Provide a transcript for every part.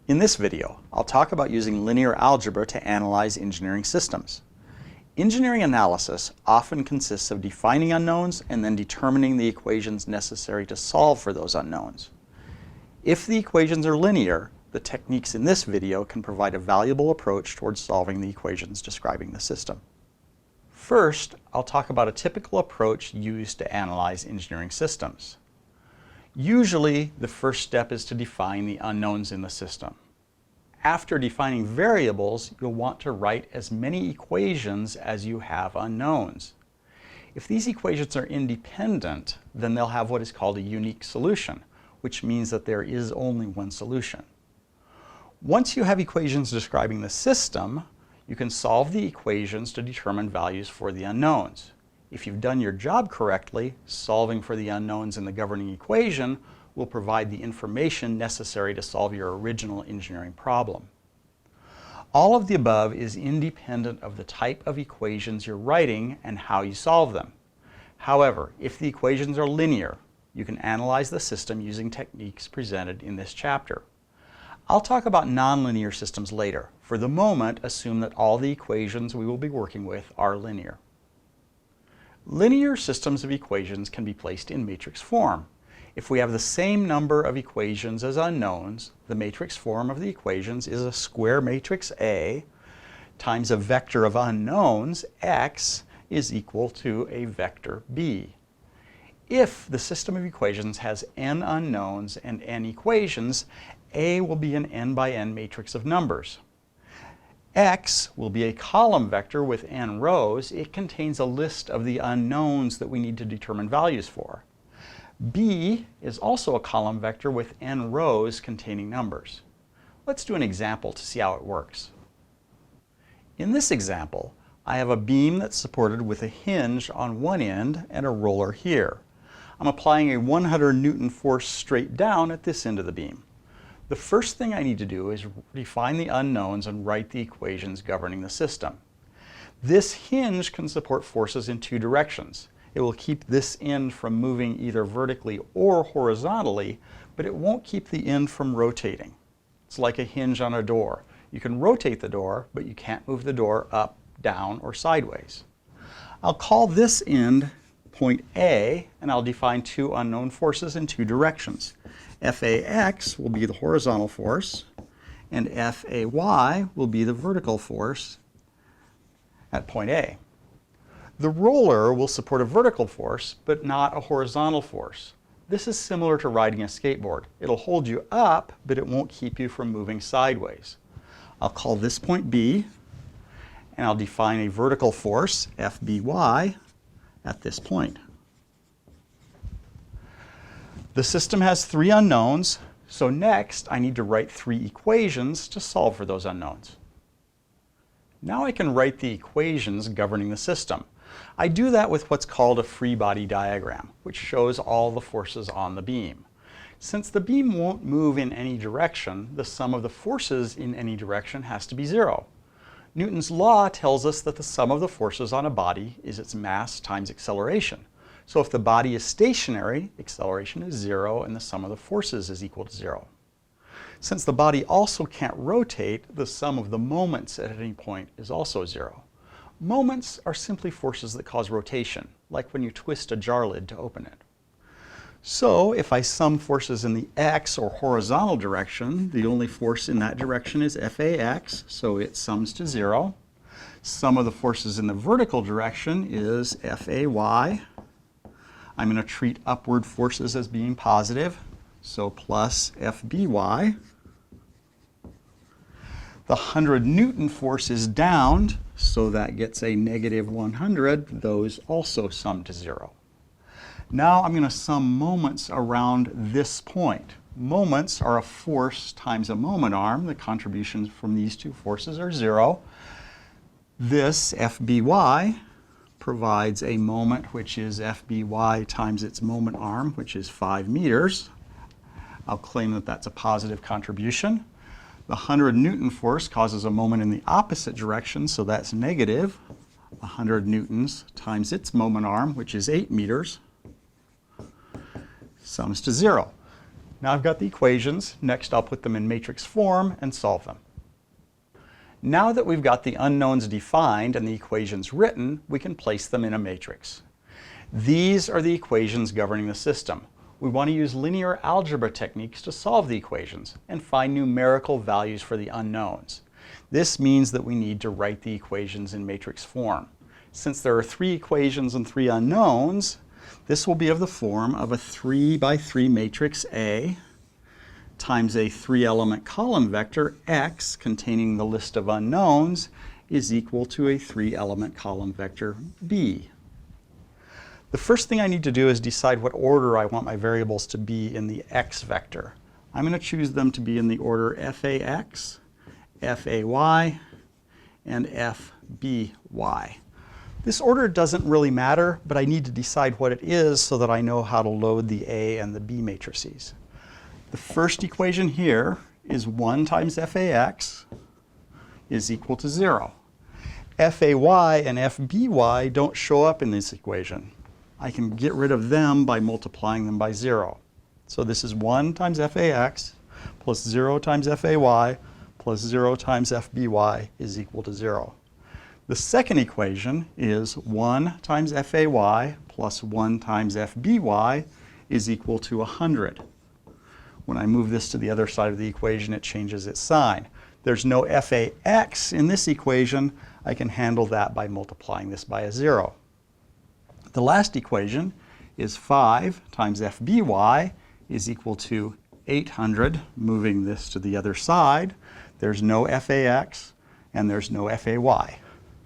In this video, I'll talk about using linear algebra to analyze engineering systems. Engineering analysis often consists of defining unknowns and then determining the equations necessary to solve for those unknowns. If the equations are linear, the techniques in this video can provide a valuable approach towards solving the equations describing the system. First, I'll talk about a typical approach used to analyze engineering systems. Usually, the first step is to define the unknowns in the system. After defining variables, you'll want to write as many equations as you have unknowns. If these equations are independent, then they'll have what is called a unique solution, which means that there is only one solution. Once you have equations describing the system, you can solve the equations to determine values for the unknowns. If you've done your job correctly, solving for the unknowns in the governing equation will provide the information necessary to solve your original engineering problem. All of the above is independent of the type of equations you're writing and how you solve them. However, if the equations are linear, you can analyze the system using techniques presented in this chapter. I'll talk about nonlinear systems later. For the moment, assume that all the equations we will be working with are linear. Linear systems of equations can be placed in matrix form. If we have the same number of equations as unknowns, the matrix form of the equations is a square matrix A times a vector of unknowns, x, is equal to a vector B. If the system of equations has n unknowns and n equations, A will be an n by n matrix of numbers. X will be a column vector with n rows. It contains a list of the unknowns that we need to determine values for. B is also a column vector with n rows containing numbers. Let's do an example to see how it works. In this example, I have a beam that's supported with a hinge on one end and a roller here. I'm applying a 100 Newton force straight down at this end of the beam. The first thing I need to do is define the unknowns and write the equations governing the system. This hinge can support forces in two directions. It will keep this end from moving either vertically or horizontally, but it won't keep the end from rotating. It's like a hinge on a door. You can rotate the door, but you can't move the door up, down, or sideways. I'll call this end point A, and I'll define two unknown forces in two directions. Fax will be the horizontal force, and Fay will be the vertical force at point A. The roller will support a vertical force, but not a horizontal force. This is similar to riding a skateboard. It'll hold you up, but it won't keep you from moving sideways. I'll call this point B, and I'll define a vertical force, Fby, at this point. The system has three unknowns, so next I need to write three equations to solve for those unknowns. Now I can write the equations governing the system. I do that with what's called a free body diagram, which shows all the forces on the beam. Since the beam won't move in any direction, the sum of the forces in any direction has to be zero. Newton's law tells us that the sum of the forces on a body is its mass times acceleration. So if the body is stationary, acceleration is zero and the sum of the forces is equal to zero. Since the body also can't rotate, the sum of the moments at any point is also zero. Moments are simply forces that cause rotation, like when you twist a jar lid to open it. So if I sum forces in the x or horizontal direction, the only force in that direction is Fax, so it sums to zero. Sum of the forces in the vertical direction is Fay. I'm going to treat upward forces as being positive, so plus Fby. The 100 Newton force is down, so that gets a negative 100. Those also sum to zero. Now I'm going to sum moments around this point. Moments are a force times a moment arm. The contributions from these two forces are zero. This Fby provides a moment which is Fby times its moment arm, which is 5 meters. I'll claim that that's a positive contribution. The 100 Newton force causes a moment in the opposite direction, so that's negative 100 newtons times its moment arm, which is 8 meters, sums to zero. Now I've got the equations. Next I'll put them in matrix form and solve them. Now that we've got the unknowns defined and the equations written, we can place them in a matrix. These are the equations governing the system. We want to use linear algebra techniques to solve the equations and find numerical values for the unknowns. This means that we need to write the equations in matrix form. Since there are 3 equations and 3 unknowns, this will be of the form of a 3 by 3 matrix A times a 3-element column vector X containing the list of unknowns is equal to a 3-element column vector B. The first thing I need to do is decide what order I want my variables to be in the X vector. I'm going to choose them to be in the order FAX, FAY, and FBY. This order doesn't really matter, but I need to decide what it is so that I know how to load the A and the B matrices. The first equation here is 1 times FAX is equal to 0. FAY and FBY don't show up in this equation. I can get rid of them by multiplying them by 0. So this is 1 times FAX plus 0 times FAY plus 0 times FBY is equal to 0. The second equation is 1 times FAY plus 1 times FBY is equal to 100. When I move this to the other side of the equation, it changes its sign. There's no FAX in this equation. I can handle that by multiplying this by a 0. The last equation is 5 times FBY is equal to 800. Moving this to the other side, there's no FAX and there's no FAY.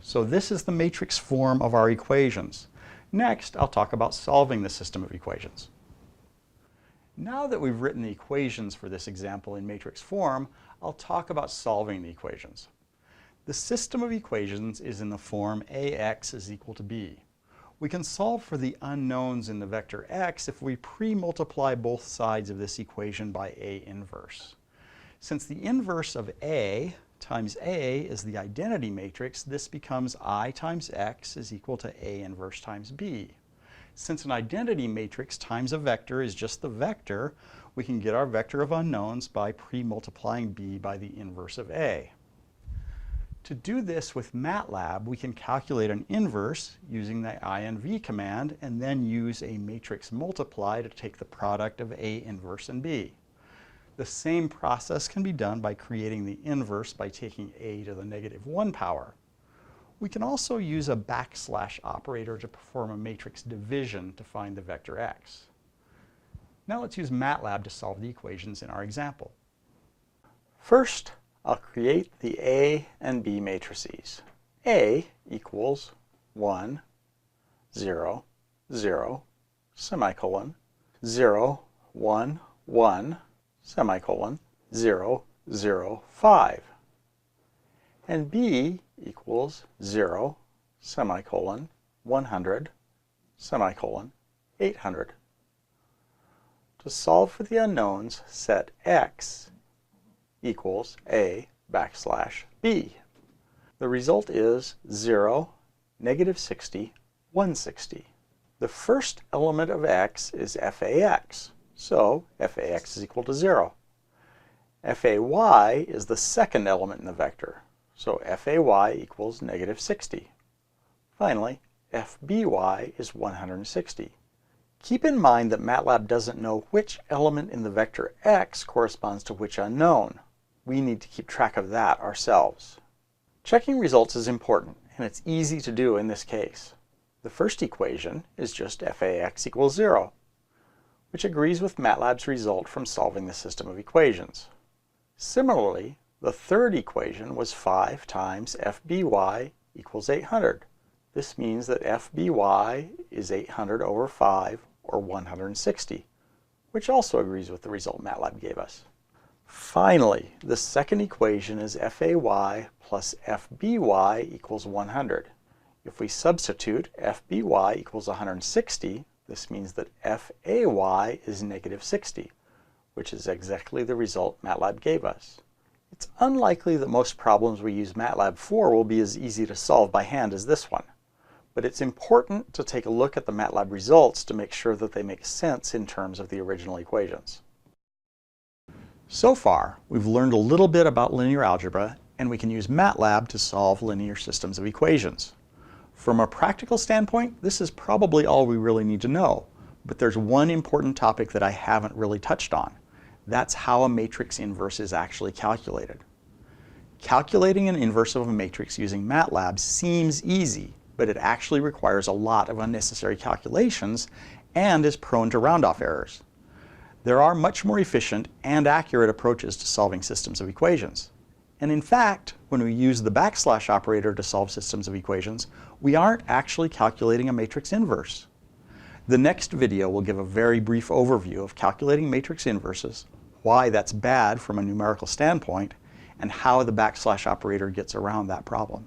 So this is the matrix form of our equations. Next, I'll talk about solving the system of equations. Now that we've written the equations for this example in matrix form, I'll talk about solving the equations. The system of equations is in the form AX is equal to B. We can solve for the unknowns in the vector x if we pre-multiply both sides of this equation by A inverse. Since the inverse of A times A is the identity matrix, this becomes I times X is equal to A inverse times B. Since an identity matrix times a vector is just the vector, we can get our vector of unknowns by pre-multiplying B by the inverse of A. To do this with MATLAB, we can calculate an inverse using the INV command and then use a matrix multiply to take the product of A inverse and B. The same process can be done by creating the inverse by taking A to the -1 power. We can also use a backslash operator to perform a matrix division to find the vector x. Now let's use MATLAB to solve the equations in our example. First, I'll create the A and B matrices. A equals 1, 0, 0, semicolon, 0, 1, 1, semicolon, 0, 0, 5. And B equals 0, semicolon, 100, semicolon, 800. To solve for the unknowns, set x equals A backslash B. The result is 0, -60, 160. The first element of x is FAX, so FAX is equal to 0. FAY is the second element in the vector, so FAY equals -60. Finally, FBY is 160. Keep in mind that MATLAB doesn't know which element in the vector x corresponds to which unknown. We need to keep track of that ourselves. Checking results is important, and it's easy to do in this case. The first equation is just FAX equals 0, which agrees with MATLAB's result from solving the system of equations. Similarly, the third equation was 5 times FBY equals 800. This means that FBY is 800 over 5, or 160, which also agrees with the result MATLAB gave us. Finally, the second equation is FAY plus FBY equals 100. If we substitute FBY equals 160, this means that FAY is -60, which is exactly the result MATLAB gave us. It's unlikely that most problems we use MATLAB for will be as easy to solve by hand as this one, but it's important to take a look at the MATLAB results to make sure that they make sense in terms of the original equations. So far, we've learned a little bit about linear algebra, and we can use MATLAB to solve linear systems of equations. From a practical standpoint, this is probably all we really need to know, but there's one important topic that I haven't really touched on. That's how a matrix inverse is actually calculated. Calculating an inverse of a matrix using MATLAB seems easy, but it actually requires a lot of unnecessary calculations and is prone to round-off errors. There are much more efficient and accurate approaches to solving systems of equations. And in fact, when we use the backslash operator to solve systems of equations, we aren't actually calculating a matrix inverse. The next video will give a very brief overview of calculating matrix inverses, why that's bad from a numerical standpoint, and how the backslash operator gets around that problem.